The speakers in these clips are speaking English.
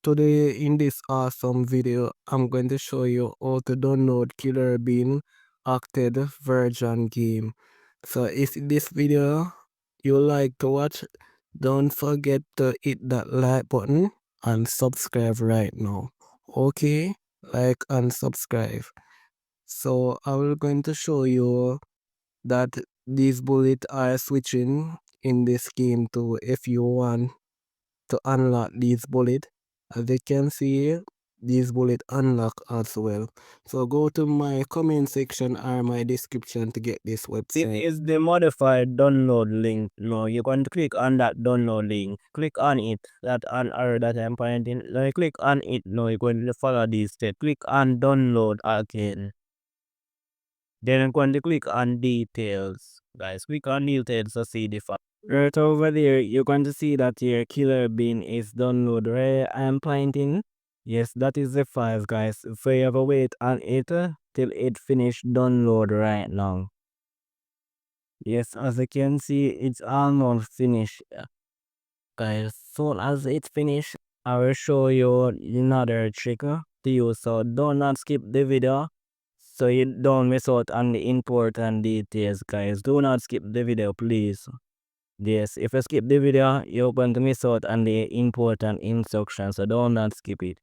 Today in this awesome video, I'm going to show you how to download Killer Bean Acted version game. So if this video you like to watch, don't forget to hit that like button and subscribe right now. Okay, like and subscribe. So I will going to show you that these bullets are switching in this game too if you want to unlock these bullet. As you can see, these bullet unlock as well. So go to my comment section or my description to get this website. This is the modified download link. No, you're going to click on that download link. Click on it, that on arrow that I'm pointing. Now you click on it. No, you're going to follow these steps. Click on download again. Then I'm going to click on details. Guys, click on details to see the file. Right over there, you're going to see that your killer bean is download where I'm pointing. Yes, that is the file, guys. So you have to wait on it till it finish download right now. Yes, as you can see, it's almost finished, guys. Soon as it's finished, I will show you another trick to use. So do not skip the video so you don't miss out on the important details, guys. Do not skip the video, please. Yes, if you skip the video, you're going to miss out on the important instructions, so do not skip it.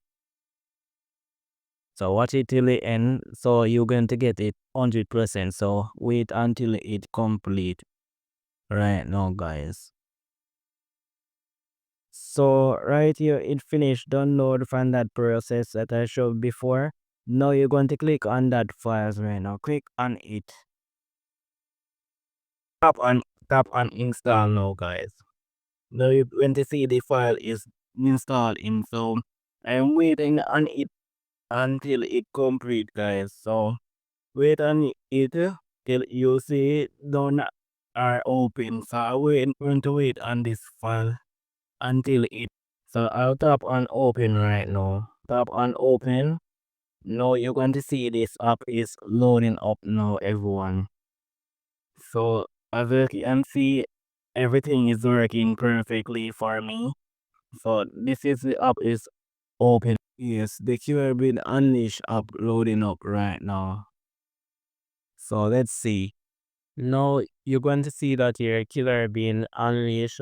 So watch it till the end, so you're going to get it 100%. So wait until it complete right now, guys. So right here it finished download from that process that I showed before. Now you're going to click on that files right now. Click on it. Tap on install now, guys. Now you're going to see the file is installed in, so I'm waiting on it until it complete, guys. So wait on it till you see it done are open. So I'm going to wait on this file until it. So I'll tap on open right now. Tap on open. Now you're going to see this app is loading up now, everyone. So as you can see, everything is working perfectly for me. So this is the app is open. Yes, the Killer Bean Unleashed app loading up right now. So let's see. Now you're going to see that your Killer Bean Unleashed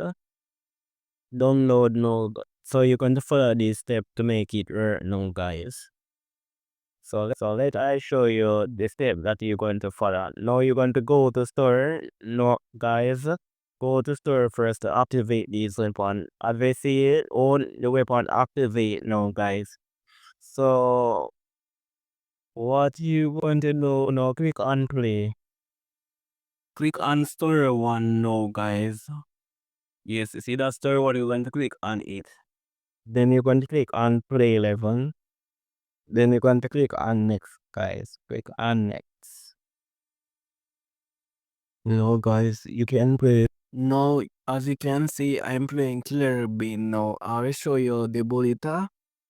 download now. So you're going to follow this step to make it work now, guys. So let I show you the step that you're going to follow. Now you're going to go to store. No, guys, go to store first to activate this weapon. As we see it, all the weapon activate now, guys. So what you want to do now? Click on play. Click on store one now, guys. Yes, you see that store one. You're going to click on it. Then you're going to click on play level. Then you're going to click on next, guys. Click on next. No, guys, you can play. Now, as you can see, I'm playing Killer Bean now. I will show you the bullet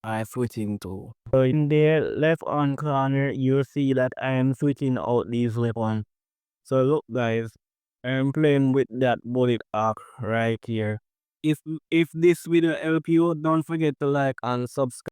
I'm switching to. So in the left on corner, you see that I am switching out these weapons. So look, guys, I'm playing with that bullet arc right here. If this video help you, don't forget to like and subscribe.